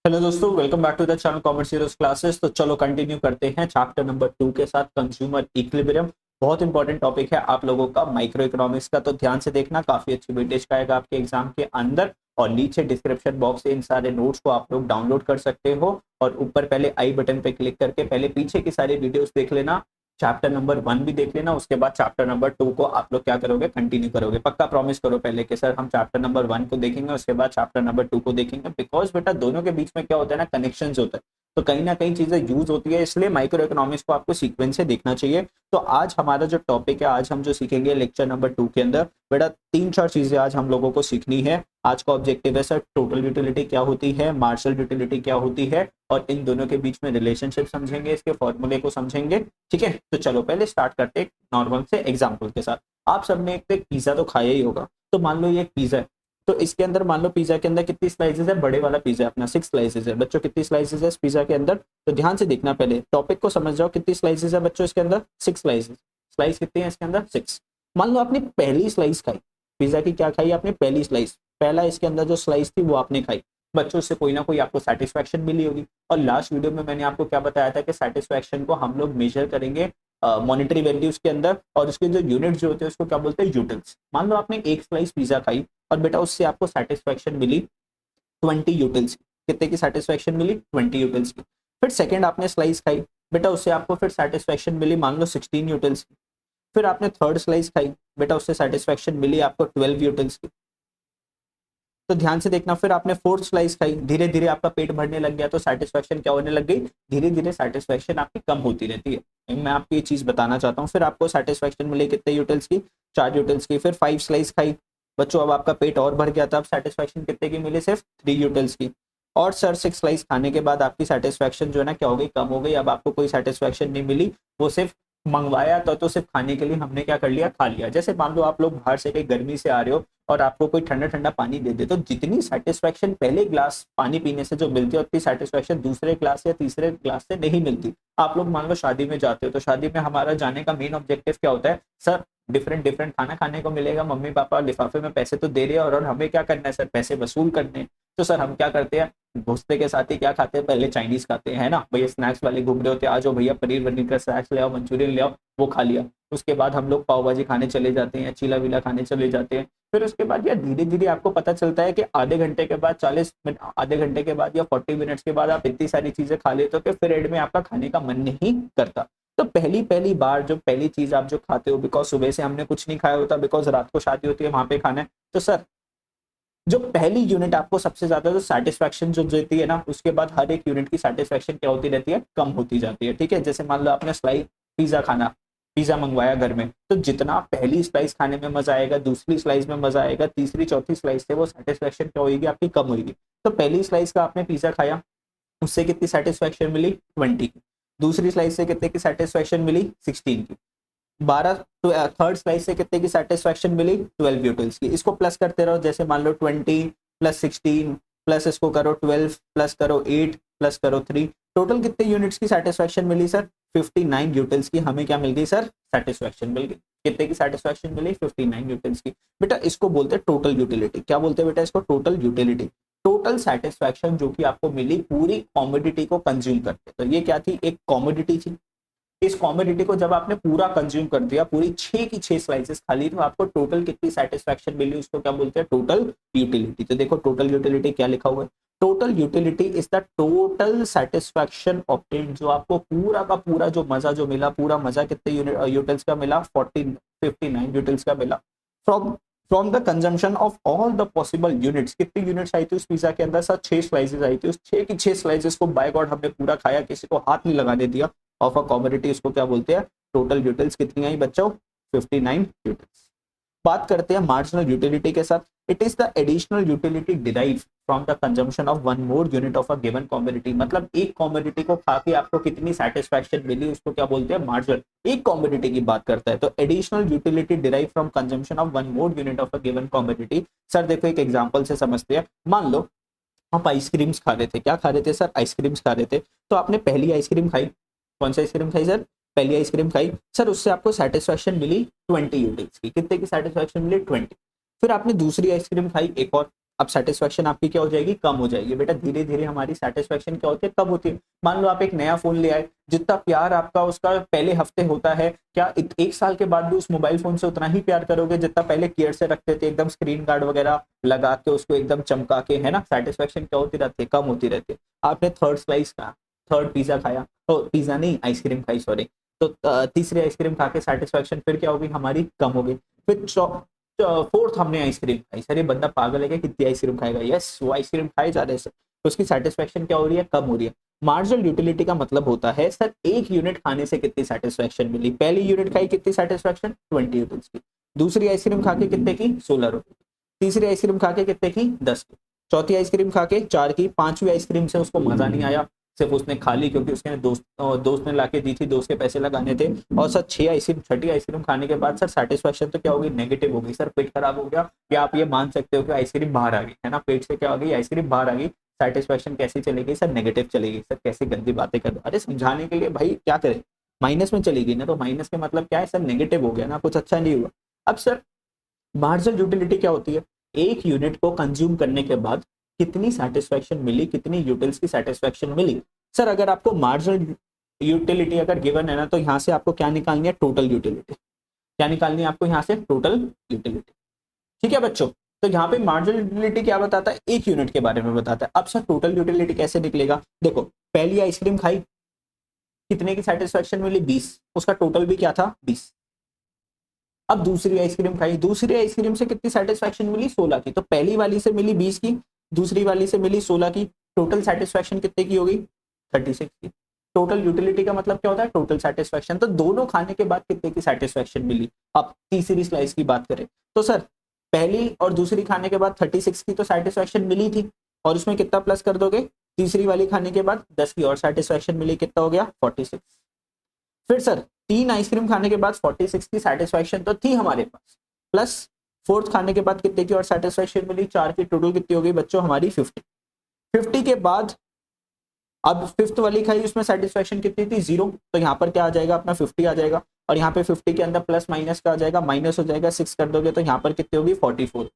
Hello दोस्तों, welcome back to the channel commerce heroes classes. तो चलो कंटिन्यू करते हैं चैप्टर नंबर 2 के साथ, कंज्यूमर इक्विलिब्रियम। बहुत इंपॉर्टेंट टॉपिक है आप लोगों का माइक्रो इकोनॉमिक्स का, तो ध्यान से देखना, काफी अच्छी वेटेज का आएगा आपके एग्जाम के अंदर। और नीचे डिस्क्रिप्शन बॉक्स से इन सारे नोट्स को आप लोग डाउनलोड कर सकते हो, और ऊपर पहले आई बटन पे क्लिक करके पहले पीछे की सारी वीडियोस देख लेना। चैप्टर नंबर 1 भी देख लेना, उसके बाद चैप्टर नंबर 2 को आप लोग क्या करोगे, कंटिन्यू करोगे। पक्का प्रॉमिस करो पहले कि सर हम चैप्टर नंबर 1 को देखेंगे, उसके बाद चैप्टर नंबर 2 को देखेंगे। बिकॉज बेटा दोनों के बीच में क्या होता है ना, कनेक्शंस होता है, तो कहीं ना कहीं चीजें यूज होती है, इसलिए माइक्रो इकोनॉमिक्स को आपको सीक्वेंस से देखना चाहिए। तो आज हमारा जो टॉपिक है, आज हम जो सीखेंगे लेक्चर नंबर 2 के अंदर, बेटा 3-4 चीजें आज हम लोगों को सीखनी है। आज का ऑब्जेक्टिव है सर, टोटल यूटिलिटी क्या होती है, मार्जिनल यूटिलिटी क्या होती है, और इन दोनों के बीच में रिलेशनशिप समझेंगे, इसके फॉर्मूले को समझेंगे। ठीक है, तो चलो पहले स्टार्ट करते हैं नॉर्मल से एग्जाम्पल के साथ। आप सबने एक पिज्जा तो खाया ही होगा, तो मान लो ये एक पिज्जा है, तो इसके अंदर मान लो पिज्जा के अंदर कितनी स्लाइसेस है, बड़े वाला पिज्जा अपना 6 स्लाइसेस है। बच्चों कितनी स्लाइसेस है इस पिज्जा के अंदर, तो ध्यान से देखना, पहले टॉपिक को समझ जाओ। कितनी स्लाइसेस है बच्चों इसके अंदर, 6 स्लाइसेस। स्लाइस कितनी है इसके अंदर, 6। मान लो आपने पहली स्लाइस खाई पिज्जा की, क्या खाई आपने, पहली स्लाइस, पहला इसके अंदर जो स्लाइस थी वो आपने खाई। बच्चों से कोई ना कोई आपको सेटिस्फेक्शन मिली होगी। और लास्ट वीडियो में मैंने आपको क्या बताया था कि सेटिस्फेक्शन को हम लोग मेजर करेंगे मॉनेटरी वैल्यूज के अंदर, और उसके जो यूनिट जो होते हैं उसको क्या बोलते हैं, यूटिल्स। मान लो आपने एक स्लाइस पिज्जा खाई और बेटा उससे आपको सेटिस्फेक्शन मिली 20 यूटिल्स की। कितने की सेटिस्फेक्शन मिली, 20 यूटिल्स की। फिर सेकंड आपने स्लाइस खाई, बेटा उससे आपको फिर सेटिस्फेक्शन मिली मान लो 16 यूटिल्स की। फिर आपने थर्ड स्लाइस खाई, बेटा उससे सेटिस्फेक्शन मिली आपको 12 यूटिल्स की। तो ध्यान से देखना, फिर आपने फोर्थ स्लाइस खाई, धीरे धीरे आपका पेट भरने लग गया, तो सेटिस्फेक्शन क्या होने लग गई, धीरे धीरे सेटिस्फेक्शन आपकी कम होती रहती है। मैं आपको ये चीज बताना चाहता हूँ। फिर आपको सेटिस्फेक्शन मिली कितने यूटिल्स की, 4 यूटिल्स की। फिर 5 स्लाइस खाई बच्चों, अब आपका पेट और भर गया था, अब सेटिस्फेक्शन कितने की मिली, सिर्फ 3 यूटिल्स की। और सर 6 स्लाइस खाने के बाद आपकी सेटिस्फेक्शन जो है ना क्या हो गई, कम हो गई। अब आपको कोई सेटिस्फेक्शन नहीं मिली, वो सिर्फ मंगवाया तो सिर्फ खाने के लिए हमने क्या कर लिया, खा लिया। जैसे मान लो आप लोग बाहर से कहीं गर्मी से आ रहे हो और आपको कोई ठंडा ठंडा पानी दे दे, तो जितनी सेटिस्फेक्शन पहले ग्लास पानी पीने से जो मिलती है, उतनी सेटिस्फेक्शन दूसरे ग्लास या तीसरे ग्लास से नहीं मिलती। आप लोग मान लो शादी में जाते हो, तो शादी में हमारा जाने का मेन ऑब्जेक्टिव क्या होता है सर, डिफरेंट डिफरेंट खाना खाने को मिलेगा, मम्मी पापा लिफाफे में पैसे तो दे रहे हैं, और हमें क्या करना है सर, पैसे वसूल करने हैं। तो सर हम क्या करते हैं, दोस्ते के साथ ही क्या खाते हैं, पहले चाइनीज खाते हैं, है ना भैया, स्नैक्स वाले घूम रहे होते हैं, आ जाओ भैया पनीर वनीर का स्नैक्स ले आओ, मंचूरियन ले आओ, वो खा लिया। उसके बाद हम लोग पाव भाजी खाने चले जाते हैं, चीला वीला खाने चले जाते हैं। फिर उसके बाद यार धीरे धीरे आपको पता चलता है कि आधे घंटे के बाद, 40 मिनट, आधे घंटे के बाद या 40 मिनट्स के बाद आप इतनी सारी चीजें खा लेते हो कि फिर एंड में आपका खाने का मन नहीं करता। तो पहली पहली बार जो पहली चीज आप जो खाते हो, बिकॉज सुबह से हमने कुछ नहीं खाया होता, बिकॉज रात को शादी होती है वहां पे खाना है, तो सर जो पहली यूनिट आपको सबसे ज्यादा जो सेटिस्फेक्शन जो देती है ना, उसके बाद हर एक यूनिट की सेटिस्फेक्शन क्या होती रहती है, कम होती जाती है। ठीक है, जैसे मान लो आपने स्लाइस पिज्जा खाना, पिज्जा मंगवाया घर में, तो जितना पहली स्लाइस खाने में मजा आएगा, दूसरी स्लाइस में मजा आएगा, तीसरी चौथी स्लाइस से वो सेटिस्फेक्शन क्या होगी, आपकी कम होगी। तो पहली स्लाइस का आपने पिज्जा खाया, उससे कितनी सेटिस्फेक्शन मिली, 20 की। दूसरी स्लाइस से कितने की सेटिस्फेक्शन मिली, 16 की। 12 तो थर्ड स्लाइस से कितने की सेटिस्फेक्शन मिली, 12 यूटिल्स की। इसको प्लस करते रहो, जैसे मान लो 20 प्लस 16 प्लस इसको करो 12 प्लस करो 8 प्लस करो 3, टोटल कितने यूनिट्स की सेटिस्फेक्शन मिली सर, 59 यूटिल्स की हमें क्या मिल गई सर, सेटिस्फेक्शन मिल गई। कितने की सेटिस्फेक्शन मिली, 59 यूटिल्स की। बेटा इसको बोलते हैं टोटल यूटिलिटी। क्या बोलते हैं बेटा इसको, टोटल यूटिलिटी। टोटल सेटिस्फेक्शन जो कि आपको मिली पूरी कॉमोडिटी को कंज्यूम करके। तो ये क्या थी, एक कॉमोडिटी थी। इस कॉमोडिटी को जब आपने पूरा कंज्यूम कर दिया, पूरी 6 की 6 स्लाइसेस खा ली, तो आपको टोटल कितनी सेटिस्फेक्शन मिली, उसको क्या बोलते हैं, टोटल यूटिलिटी। तो देखो टोटल यूटिलिटी क्या लिखा हुआ है, total utility is the total satisfaction obtained. जो आपको पूरा का पूरा जो मजा जो मिला, पूरा मजा कितने यूटिल्स का मिला, 59 यूटिल्स का मिला, from from the consumption of all the possible units. कितनी यूनिट्स आई थी उस पिज्जा के अंदर सर, 6 स्लाइसेस आई थी। उस 6 की 6 स्लाइसेस को बाय गॉड हमने पूरा खाया, किसी को हाथ नहीं लगाने दिया, ऑफ अ कॉमोडिटी, इसको क्या बोलते हैं, टोटल यूटिल्स। कितनी आई बच्चों, 59 यूटिल्स। बात करते हैं मार्जिनल यूटिलिटी के साथ। It is the additional utility derive from the consumption of one more unit of a given commodity. मतलब एक कॉमोडिटी को खा के आपको कितनी सेटिस्फेक्शन मिली, उसको क्या बोलते हैं, मार्जिनल। एक कॉमोडिटी की बात करता है, तो additional utility derive from consumption of one more unit of a given commodity. Sir देखो एक एग्जांपल से समझते हैं। मान लो आप आइसक्रीम्स खा रहे थे, क्या खा रहे थे सर, आइसक्रीम्स खा रहे थे। तो आपने पहली आइसक्रीम खाई, कौन सी आइसक्रीम खाई सर, पहली आइसक्रीम खाई सर, उससे आपको सेटिस्फेक्शन मिली 20 यूनिट्स की। कितने की सेटिस्फेक्शन मिली, 20। फिर आपने दूसरी आइसक्रीम खाई एक और, अब सेटिस्फेक्शन आपकी क्या हो जाएगी, कम हो जाएगी। बेटा धीरे धीरे हमारी सेटिस्फेक्शन क्या होती है, कब होती है। मान लो आप एक नया फोन ले आए, जितना प्यार आपका उसका पहले हफ्ते होता है, क्या एक साल के बाद भी उस मोबाइल फोन से उतना ही प्यार करोगे जितना पहले केयर से रखते थे, एकदम स्क्रीन गार्ड वगैरह लगा के उसको एकदम चमका के, है ना। सेटिस्फेक्शन क्या होती रहती है, कम होती रहती है। आपने थर्ड स्लाइस खाया, थर्ड पिज्जा खाया, तो पिज्जा नहीं आइसक्रीम खाई, सॉरी, तो तीसरी आइसक्रीम खा के सेटिस्फेक्शन फिर क्या होगी हमारी, कम होगी। फिर फोर्थ हमने आइसक्रीम खाई, सर ये बंदा पागल है क्या, कितनी आइसक्रीम खाएगा, यस वो आइसक्रीम खाए जा रहे हैं, तो उसकी सेटिस्फेक्शन क्या हो रही है, कम हो रही है। मार्जिनल यूटिलिटी का मतलब होता है सर एक यूनिट खाने से कितनी सेटिस्फेक्शन मिली। पहली यूनिट खाई कितनी सेटिस्फेक्शन, 20 रुपीज की। दूसरी आइसक्रीम खा के कितने की, 16 रुपए। तीसरी आइसक्रीम खा के कितने की, 10 की। चौथी आइसक्रीम खा के 4 की। पांचवी आइसक्रीम से उसको मजा नहीं आया, सिर्फ उसने खा ली क्योंकि उसके दोस्त ने लाके दी थी, दोस्त के पैसे लगाने थे। और सर छठी आइसक्रीम खाने के बाद सर सेटिस्फेक्शन तो क्या होगी, नेगेटिव होगी, सर पेट खराब हो गया। या आप ये मान सकते हो कि आइसक्रीम बाहर आ गई, है ना, पेट से क्या हो गई, आइसक्रीम बाहर आ गई। सेटिस्फेक्शन कैसी चलेगी सर, नेगेटिव चलेगी। सर कैसी गंदी बातें कर दो, अरे समझाने के लिए भाई क्या करें, माइनस में चलेगी ना, तो माइनस के मतलब क्या है सर, नेगेटिव हो गया ना, कुछ अच्छा नहीं हुआ। अब सर मार्जिनल यूटिलिटी क्या होती है, एक यूनिट को कंज्यूम करने के बाद कितनी सेटिस्फेक्शन मिली, कितनी यूटिल्स की सेटिस्फेक्शन मिली। सर अगर आपको मार्जिनल यूटिलिटी अगर गिवन है ना, तो यहाँ से आपको क्या निकालनी है, टोटल यूटिलिटी। क्या निकालनी है आपको यहाँ से, टोटल यूटिलिटी। ठीक है बच्चों, तो यहाँ पे मार्जिनल यूटिलिटी क्या बताता है, एक यूनिट के बारे में बताता है। अब सर टोटल यूटिलिटी कैसे निकलेगा, देखो पहली आइसक्रीम खाई, कितने की सेटिस्फेक्शन मिली, 20, उसका टोटल भी क्या था, 20। अब दूसरी आइसक्रीम खाई, दूसरी आइसक्रीम से कितनी सेटिस्फेक्शन मिली, 16 की। तो पहली वाली से मिली 20 की, दूसरी वाली से मिली 16 की, टोटल सेटिस्फेक्शन कितने की होगी, 36 की। टोटल यूटिलिटी का मतलब क्या होता है, टोटल सेटिस्फेक्शन। तो दोनों खाने के बाद कितने की सेटिस्फेक्शन मिली। अब तीसरी स्लाइस की बात करें तो सर पहली और दूसरी खाने के बाद 36 की तो सेटिस्फेक्शन मिली थी, और उसमें कितना प्लस कर दोगे, तीसरी वाली खाने के बाद 10 की और सेटिस्फेक्शन मिली, कितना हो गया, 46। फिर सर तीन आइसक्रीम खाने के बाद 46 की सेटिस्फेक्शन तो थी हमारे पास, प्लस फोर्थ खाने के बाद कितने की और सेटिस्फेक्शन मिली, 4 की। टोटल कितनी हो गई बच्चों हमारी, 50। 50 के बाद अब फिफ्थ वाली खाई, उसमें सेटिस्फेक्शन कितनी थी, 0। तो यहाँ पर क्या आ जाएगा अपना, 50 आ जाएगा। और यहाँ पे 50 के अंदर प्लस माइनस का आ जाएगा, माइनस हो जाएगा, 6 कर दोगे तो यहाँ पर कितनी होगी, 44।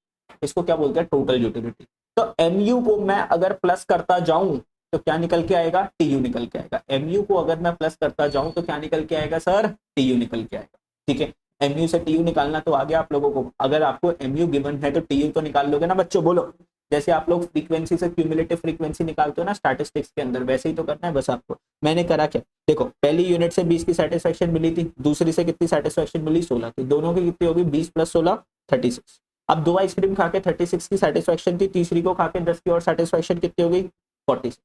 इसको क्या बोलते हैं, टोटल यूटिलिटी। तो एमयू को मैं अगर प्लस करता जाऊं तो क्या निकल के आएगा, टीयू निकल के आएगा। एमयू को अगर मैं प्लस करता जाऊं तो क्या निकल के आएगा सर, टीयू निकल के आएगा। ठीक है, एमयू से टीयू निकालना तो आ गया आप लोगों को। अगर आपको एमयू गिवन है तो टीयू तो निकाल लोगे ना बच्चों, बोलो। जैसे आप लोग फ्रीक्वेंसी से क्यूमुलेटिव फ्रीक्वेंसी निकालते हो ना स्टैटिस्टिक्स के अंदर, वैसे ही तो करना है बस आपको। मैंने करा क्या, देखो पहली यूनिट से 20 की सेटिस्फेक्शन मिली थी, दूसरी से कितनी सेटिस्फेक्शन मिली, 16 की। दोनों की कितनी होगी, 20 + 16 36। अब दो आइसक्रीम खा के 36 की सेटिस्फेक्शन थी, तीसरी को खा के 10 की और सेटिस्फेक्शन कितनी हो गई, 46।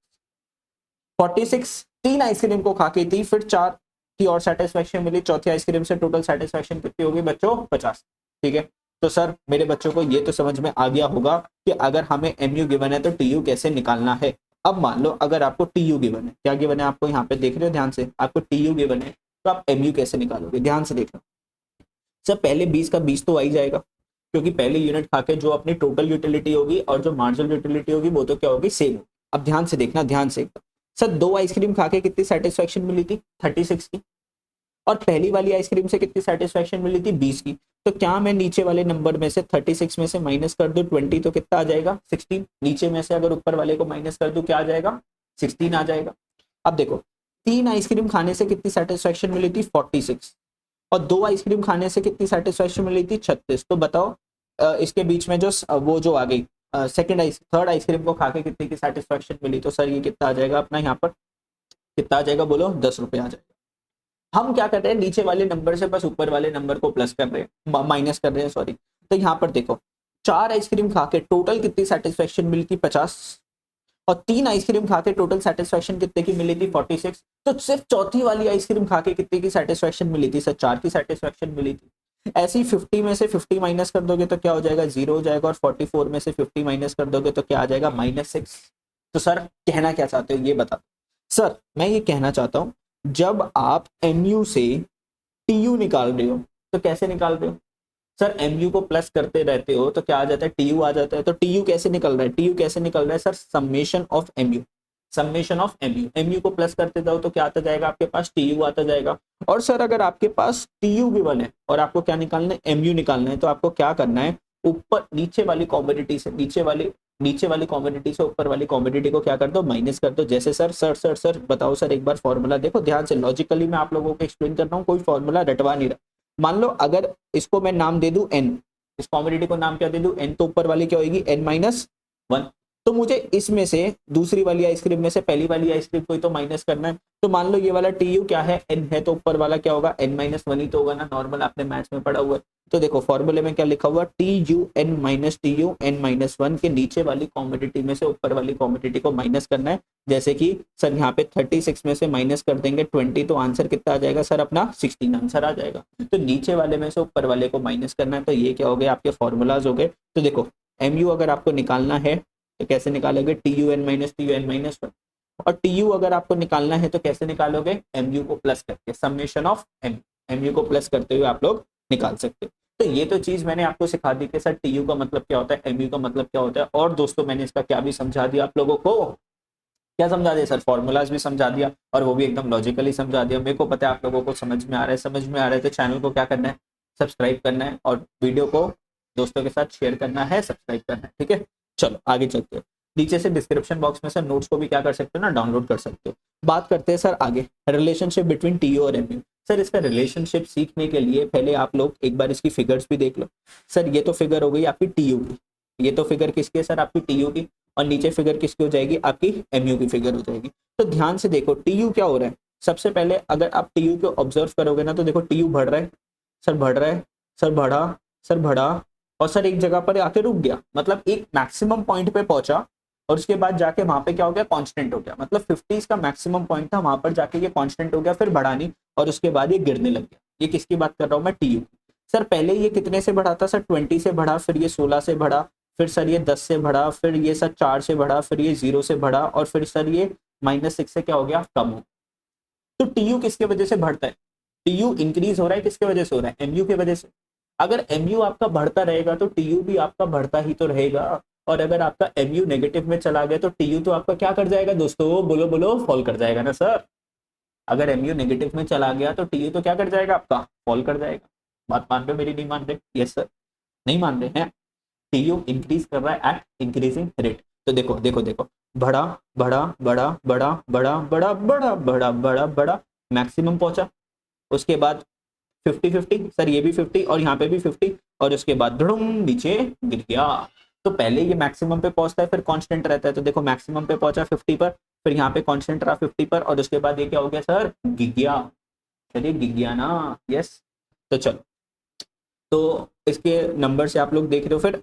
46 तीन आइसक्रीम को खा के थी, फिर 4 की और सेटिस्फेक्शन मिली, चौथी आइसक्रीम से टोटल सेटिस्फेक्शन कितनी होगी बच्चों, 50। ठीक है, तो सर मेरे बच्चों को ये तो समझ में आ गया होगा कि अगर हमें एमयू गिवन है तो टीयू कैसे निकालना है। अब मान लो अगर आपको टीयू गिवन है, क्या गिवन है आपको, यहाँ पे देख रहे हो ध्यान से, आपको टीयू गिवन है तो आप एमयू कैसे निकालोगे, ध्यान से देखना। सर पहले 20 का 20 तो आ ही जाएगा, क्योंकि पहली यूनिट खा के जो अपनी टोटल यूटिलिटी होगी और जो मार्जिनल यूटिलिटी होगी वो तो क्या होगी, सेम होगी। अब ध्यान से देखना, ध्यान से। सर दो आइसक्रीम खा के कितनी सेटिस्फेक्शन मिली थी, 36 की। और पहली वाली आइसक्रीम से कितनी सेटिस्फेक्शन मिली थी, 20 की। तो क्या मैं नीचे वाले नंबर में से 36 में से माइनस कर दूं 20 तो कितना आ जाएगा, 16। नीचे में से अगर ऊपर वाले को माइनस कर दूं क्या आ जाएगा, 16 आ जाएगा। अब देखो तीन आइसक्रीम खाने से कितनी सेटिस्फेक्शन मिली थी, 46। और दो आइसक्रीम खाने से कितनी सेटिस्फेक्शन मिली थी, 36। तो बताओ इसके बीच में जो वो जो आ गई थर्ड आइसक्रीम को खा के कितनी की सेटिस्फेक्शन मिली, तो सर ये कितना आ जाएगा अपना, यहाँ पर कितना आ जाएगा बोलो, 10 रुपये आ जाएगा। हम क्या कर रहे हैं, नीचे वाले नंबर से बस ऊपर वाले नंबर को प्लस कर रहे हैं, माइनस कर रहे हैं, सॉरी। तो यहाँ पर देखो 4 आइसक्रीम खा के टोटल कितनी सेटिस्फेक्शन मिली थी, 50। और 3 आइसक्रीम खा के टोटल सेटिस्फेक्शन कितने की मिली थी, 46। तो सिर्फ चौथी वाली आइसक्रीम खा के कितने की सेटिस्फेक्शन मिली थी, सर 4 की सेटिस्फेक्शन मिली थी। ऐसी 50 में से 50 माइनस कर दोगे तो क्या हो जाएगा, 0 हो जाएगा। और 44 में से 50 माइनस कर दोगे तो क्या आ जाएगा, -6। तो सर कहना क्या चाहते हो ये बता। सर मैं ये कहना चाहता हूं जब आप एमयू से टीयू निकाल रहे हो तो कैसे निकाल रहे हो, सर एमयू को प्लस करते रहते हो तो क्या आ जाता है, टीयू आ जाता है। तो टीयू कैसे निकल रहा है, टीयू कैसे निकल रहा है sir, summation of MU, summation of MU. MU को प्लस करते जाओ तो क्या आता जाएगा आपके पास, टीयू आता जाएगा। और सर अगर आपके पास टीयू गिवन है और आपको क्या निकालना है, एमयू निकालना है, तो आपको क्या करना है, ऊपर नीचे वाली कॉमोडिटी से, नीचे वाली नीचे वाली कॉमोडिटी से ऊपर वाली कॉमोडिटी को क्या कर दो, माइनस कर दो। जैसे सर सर सर सर बताओ सर, एक बार फॉर्मूला देखो ध्यान से, लॉजिकली मैं आप लोगों को एक्सप्लेन कर रहा हूँ, कोई फॉर्मूला रटवा नहीं रहा। मान लो अगर इसको मैं नाम दे दूं एन, इस कॉमोडिटी को नाम क्या दे दूं, एन, तो ऊपर वाली क्या होगी, एन माइनस वन। तो मुझे इसमें से दूसरी वाली आइसक्रीम में से पहली वाली आइसक्रीम को ही तो माइनस करना है। तो मान लो ये वाला टी यू क्या है, एन है, तो ऊपर वाला क्या होगा, एन माइनस वन ही तो होगा ना, नॉर्मल आपने मैथ्स में पढ़ा हुआ है। तो देखो फॉर्मूले में क्या लिखा हुआ, T U N minus T U N minus one के नीचे वाली कॉमोडिटी में से ऊपर वाली कॉमोडिटी को माइनस करना है। जैसे कि सर यहाँ पे 36 में से माइनस कर देंगे 20, तो आंसर कितना आ जाएगा सर अपना 16 आंसर आ जाएगा। तो नीचे वाले में से ऊपर वाले को माइनस करना है। तो ये क्या हो गया, आपके फॉर्मूलाज हो गए। तो देखो एम यू अगर आपको निकालना है तो कैसे निकालोगे, T U N minus T U N minus one. और टी यू अगर आपको निकालना है तो कैसे निकालोगे, एम यू को प्लस करके, समेशन ऑफ एम यू को प्लस करते हुए आप लोग निकाल सकते हो। तो ये तो चीज मैंने आपको सिखा दी कि सर टी यू का मतलब क्या होता है, एम यू का मतलब क्या होता है। और दोस्तों मैंने इसका क्या भी समझा दिया आप लोगों को, क्या समझा दिया सर, फॉर्मूलाज भी समझा दिया, और वो भी एकदम लॉजिकली समझा दिया। मेरे को पता है आप लोगों को समझ में आ रहा है, समझ में आ रहा है तो चैनल को क्या करना है, सब्सक्राइब करना है, और वीडियो को दोस्तों के साथ शेयर करना है, सब्सक्राइब करना है, ठीक है। चलो आगे चलते हैं। नीचे से डिस्क्रिप्शन बॉक्स में से नोट्स को भी क्या कर सकते हो ना, डाउनलोड कर सकते हो। बात करते हैं सर आगे, रिलेशनशिप बिटवीन टी यू और एम यू। सर इसका रिलेशनशिप सीखने के लिए पहले आप लोग एक बार इसकी फिगर्स भी देख लो। सर ये तो फिगर हो गई आपकी टी यू की, ये तो फिगर किसकी है सर, आपकी टी यू की, और नीचे फिगर किसकी हो जाएगी, आपकी एम यू की फिगर हो जाएगी। तो ध्यान से देखो टी यू क्या हो रहा है, सबसे पहले अगर आप टी यू को ऑब्जर्व करोगे ना, तो देखो टी यू बढ़ रहा है, सर बढ़ रहा है, सर बढ़ा, सर बढ़ा, और सर एक जगह पर आके रुक गया, मतलब एक मैक्सिमम पॉइंट पे पहुंचा, और उसके बाद जाके वहां पे क्या हो गया, कांस्टेंट हो गया। मतलब 50 का मैक्सिमम पॉइंट था, वहां पर जाके ये कांस्टेंट हो गया, फिर बढ़ा नहीं, और उसके बाद ये गिरने लग गया। ये किसकी बात कर रहा हूं मैं, टी यू। सर पहले ये कितने से बढ़ा था सर, 20 से बढ़ा, फिर ये 16 से बढ़ा, फिर सर ये 10 से बढ़ा, फिर ये सर 4 से बढ़ा, फिर ये 0 से बढ़ा, और फिर सर ये -6 से क्या हो गया, कम हो। तो टी यू किसके वजह से बढ़ता है, टी यू इंक्रीज हो रहा है, किसके वजह से हो रहा है, एम यू की वजह से। अगर एम यू आपका बढ़ता रहेगा तो टी यू भी आपका बढ़ता ही तो रहेगा। और अगर आपका एम यू नेगेटिव में चला गया तो टी यू तो आपका क्या कर जाएगा दोस्तों, बोलो बोलो, फॉल कर जाएगा ना सर। अगर एम यू नेगेटिव में चला गया तो टी यू तो क्या कर जाएगा आपका, फॉल कर जाएगा। बात मान रहे हो मेरी, नहीं मान रहे, यस सर, नहीं मान रहे हैं। टी यू इंक्रीज कर रहा है एट इंक्रीजिंग रेट। तो देखो देखो देखो, बढ़ा बढ़ा बढ़ा बढ़ा बढ़ा बढ़ा बढ़ा बढ़ा बढ़ा बढ़ा, मैक्सिमम पहुंचा, उसके बाद 50-50, सर ये भी 50 और यहाँ पे भी 50, और उसके बाद धड़ुम नीचे गिर गया। तो पहले ये मैक्सिमम पे पहुंचता है, फिर कांस्टेंट रहता है। तो देखो मैक्सिमम पे पहुंचा 50 पर, फिर यहाँ पे कांस्टेंट रहा 50 पर, और उसके बाद ये क्या हो गया सर, गिर गया। चलिए गिर गया ना, यस। तो चलो, तो इसके नंबर से आप लोग देख रहे हो। फिर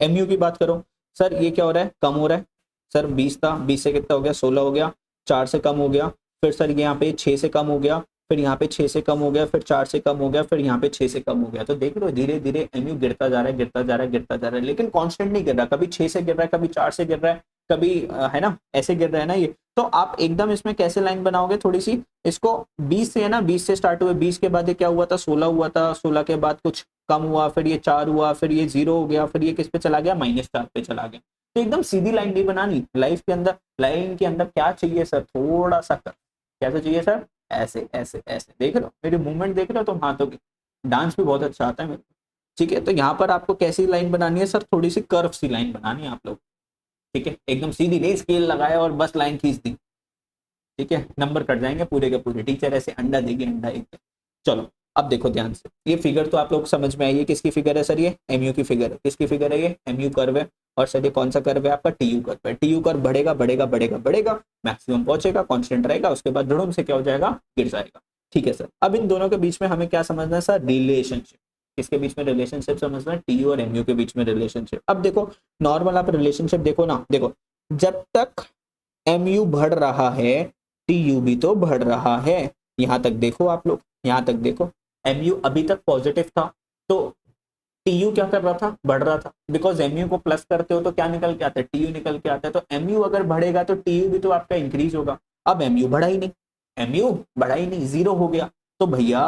एम यू की बात करो, सर ये क्या हो रहा है, कम हो रहा है। सर 20 था, 20 से कितना हो गया, 16 हो गया, 4 से कम हो गया, फिर सर यहाँ पे 6 से कम हो गया, फिर यहाँ पे 6 से कम हो गया, फिर 4 से कम हो गया, फिर यहाँ पे 6 से कम हो गया। तो देख लो धीरे धीरे एम यू गिरता जा रहा है, गिरता जा रहा है, गिरता जा रहा है, लेकिन कांस्टेंट नहीं गिर रहा। कभी 6 से गिर रहा है, कभी 4 से गिर रहा है, कभी है ना, ऐसे गिर रहा है ना ये। तो आप एकदम इसमें कैसे लाइन बनाओगे, थोड़ी सी इसको 20 से है ना, 20 से स्टार्ट हुए, 20 के बाद ये क्या हुआ था, 16 हुआ था, 16 के बाद कुछ कम हुआ, फिर ये 4 हुआ, फिर ये 0 हो गया, फिर ये किस पे चला गया, -4 पे चला गया। तो एकदम सीधी लाइन नहीं बनानी लाइफ के अंदर। लाइन के अंदर क्या चाहिए सर, थोड़ा सा कर, कैसे चाहिए सर, ऐसे ऐसे ऐसे। देख रहे हो मेरी मूवमेंट, देख रहे हो तुम हाथों की, डांस भी बहुत अच्छा आता है मेरे को, ठीक है। तो यहाँ पर आपको कैसी लाइन बनानी है सर, थोड़ी सी कर्व सी लाइन बनानी है आप लोग, ठीक है। एकदम सीधी नहीं, स्केल लगाया और बस लाइन खींच दी, ठीक है, नंबर कट जाएंगे पूरे के पूरे। टीचर ऐसे अंडा देगी, अंडा एक। चलो अब देखो ध्यान से, ये फिगर तो आप लोग समझ में आई है, किसकी फिगर है सर, ये एमयू की फिगर है। किसकी फिगर है, ये एमयू कर्व है। और सर ये कौन सा कर्व है आपका, टीयू कर्व है। टीयू कर्व बढ़ेगा बढ़ेगा बढ़ेगा बढ़ेगा, मैक्सिमम पहुंचेगा, कांस्टेंट रहेगा, उसके बाद धड़ोम से क्या हो जाएगा, गिर जाएगा, ठीक है सर। अब इन दोनों के बीच में हमें क्या समझना है सर, रिलेशनशिप। किसके बीच में रिलेशनशिप समझना है, टीयू और एमयू के बीच में रिलेशनशिप। अब देखो नॉर्मल आप रिलेशनशिप देखो ना, देखो जब तक एमयू बढ़ रहा है टीयू भी तो बढ़ रहा है। यहां तक देखो आप लोग, यहां तक देखो, एमयू अभी तक पॉजिटिव था तो टीयू क्या कर रहा था, बढ़ रहा था। बिकॉज एमयू को प्लस करते हो तो क्या निकल के आता है, टीयू निकल के आता है। तो एमयू अगर बढ़ेगा तो टीयू भी तो आपका इंक्रीज होगा। अब एमयू बढ़ा ही नहीं, एमयू बढ़ा ही नहीं, 0 हो गया। तो भैया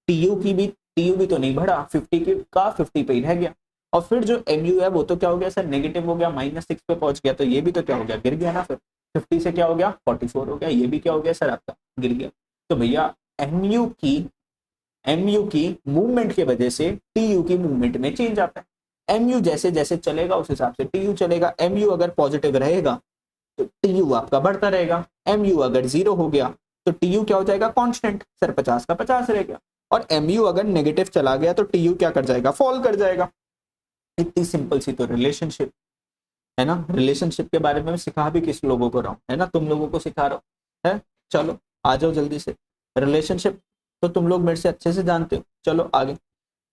टीयू भी तो नहीं बढ़ा, 50 की का 50 पे ही रह गया। और फिर जो एमयू है वो तो क्या हो गया सर, नेगेटिव हो गया, -6 पे पहुंच गया। तो ये भी तो क्या हो गया, गिर गया ना। फिर 50 से क्या हो गया, 44 हो गया। ये भी क्या हो गया सर आपका, गिर गया। तो भैया एमयू की मूवमेंट की वजह से टीयू की मूवमेंट में चेंज आता है। MU जैसे जैसे चलेगा उस हिसाब से TU चलेगा। MU अगर पॉजिटिव रहेगा तो TU आपका बढ़ता रहेगा, MU अगर 0 हो गया तो TU क्या हो जाएगा, कांस्टेंट, सर 50 का 50 रह गया। और MU अगर नेगेटिव चला गया तो TU क्या कर जाएगा, फॉल कर जाएगा। इतनी सिंपल सी तो रिलेशनशिप है ना। रिलेशनशिप के बारे में मैं सिखा भी किस लोगों को रहा हूँ, है ना, तुम लोगों को सिखा रहा हूँ, है। चलो आ जाओ जल्दी से। रिलेशनशिप तो तुम लोग मेरे से अच्छे से जानते हो। चलो आगे।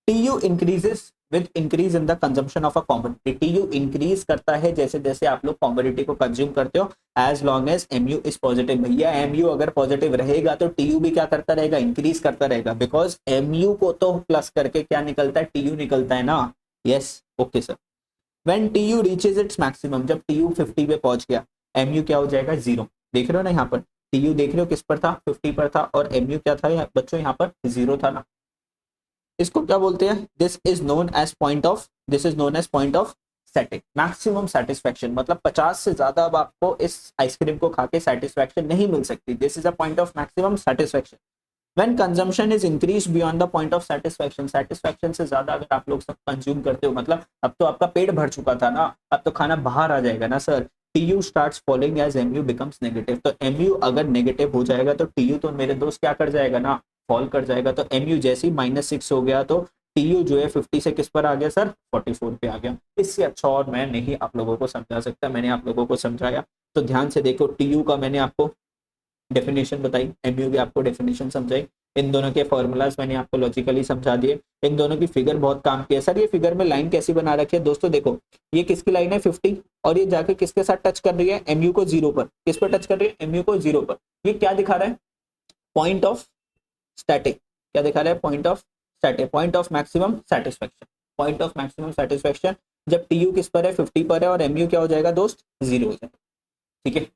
TU increases with increase in the consumption of a commodity. TU increase करता है जैसे जैसे आप लोग कमोडिटी को कंज्यूम करते हो, as long as MU is positive. भैया MU अगर पॉजिटिव रहेगा तो TU भी क्या करता रहेगा, इंक्रीज करता रहेगा, बिकॉज MU को तो प्लस करके क्या निकलता है, TU निकलता है ना। Yes, okay sir. When TU reaches its maximum, जब TU 50 पे पहुंच गया, MU क्या हो जाएगा, 0। देख रहे हो ना यहाँ पर, TU देख रहे हो किस पर था, 50 पर था, और MU क्या था बच्चों, यहाँ पर 0 था ना। इसको क्या बोलते हैं, this is known as point of setting maximum satisfaction. मतलब 50 से ज्यादा अब आपको इस आइसक्रीम को खा के सेटिस्फेक्शन नहीं मिल सकती। This is a point of maximum satisfaction when consumption is increased beyond the point of satisfaction से ज्यादा अगर आप लोग सब कंज्यूम करते हो, मतलब अब तो आपका पेट भर चुका था ना, अब तो खाना बाहर आ जाएगा ना sir. TU starts falling as MU becomes negative। तो MU अगर नेगेटिव हो जाएगा तो TU तो मेरे दोस्त क्या कर जाएगा ना, फॉल कर जाएगा। तो MU जैसे ही -6 हो गया तो TU जो है 50 से किस पर आ गया सर, 44 पे आ गया। इससे अच्छा और मैं नहीं आप लोगों को समझा सकता, मैंने आप लोगों को समझाया। तो ध्यान से देखो, TU का मैंने आपको डेफिनेशन बताई, MU की आपको डेफिनेशन समझाई, इन दोनों के फॉर्मूलाज मैंने आपको लॉजिकली समझा दिए, इन दोनों की फिगर बहुत काम की है। सर ये फिगर में लाइन कैसी बना रखी है दोस्तों, देखो ये किसकी लाइन है 50, और ये जाके किसके साथ टच कर रही है, MU को 0 पर। किस पर टच कर रही है, MU को 0 पर। ये क्या दिखा रहा है, पॉइंट ऑफ स्टैटिक। क्या दिखा रहा है, point of static, point of maximum satisfaction, point of maximum satisfaction. जब TU किस पर है, 50 पर है, और MU क्या हो जाएगा दोस्त, 0 हो जाएगा। ठीक है,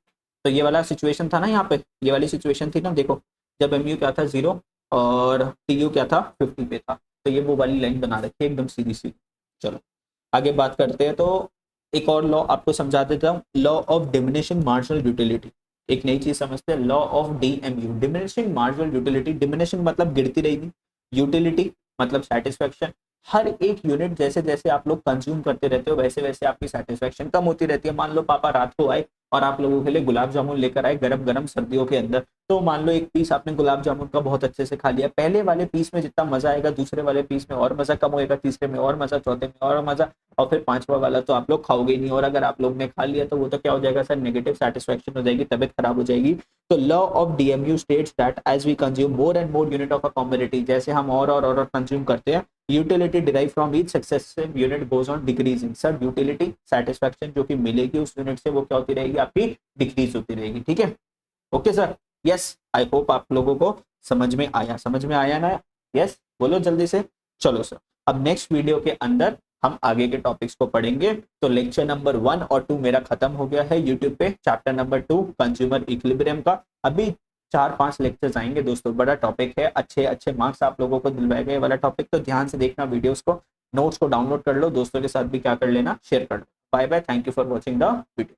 तो ये वाला सिचुएशन था ना, यहाँ पे ये वाली सिचुएशन थी ना, देखो जब MU क्या था 0 और TU क्या था 50 पे था, तो ये वो वाली लाइन बना रखी है एकदम सीधी सी। चलो आगे बात करते हैं। तो एक और लॉ आपको समझा देता हूँ, law of diminishing marginal utility. एक नई चीज समझते हैं, law of DMU, diminishing marginal utility. Diminishing मतलब गिरती रहेगी, यूटिलिटी मतलब सेटिस्फेक्शन। हर एक यूनिट जैसे जैसे आप लोग कंज्यूम करते रहते हो वैसे वैसे आपकी सेटिस्फेक्शन कम होती रहती है। मान लो पापा रात को आए और आप लोगों के लिए गुलाब जामुन लेकर आए गरम गरम सर्दियों के अंदर, तो मान लो एक पीस आपने गुलाब जामुन का बहुत अच्छे से खा लिया। पहले वाले पीस में जितना मजा आएगा दूसरे वाले पीस में और मजा कम होएगा, तीसरे में और मजा, चौथे में और मजा, और फिर पांचवा वाला तो आप लोग खाओगे ही नहीं। और अगर आप लोग ने खा लिया तो वो तो क्या हो जाएगा सर, नेगेटिव सेटिस्फेक्शन हो जाएगी, तबियत खराब हो जाएगी। तो law of DMU states that as we consume more and more unit of a commodity, जैसे हम और कंज्यूम करते हैं, utility derive from each successive unit goes on decreasing. Sir utility satisfaction जो कि मिलेगी उस यूनिट से वो क्या होती रहेगी, आपकी डिक्रीज होती रहेगी। ठीक है, okay sir, yes, I hope आप लोगों को समझ में आया ना, यस बोलो जल्दी से। चलो सर, अब नेक्स्ट वीडियो के अंदर हम आगे के टॉपिक्स को पढ़ेंगे। तो लेक्चर नंबर 1 और 2 मेरा खत्म हो गया है यूट्यूब पे, चैप्टर नंबर 2 कंज्यूमर इक्विलिब्रियम का। अभी 4-5 लेक्चर्स आएंगे दोस्तों, बड़ा टॉपिक है, अच्छे अच्छे मार्क्स आप लोगों को दिलवाएगा ये वाला टॉपिक। तो ध्यान से देखना वीडियोस को, नोट्स को डाउनलोड कर लो, दोस्तों के साथ भी क्या कर लेना, शेयर कर लो। Bye bye, thank you for watching the video.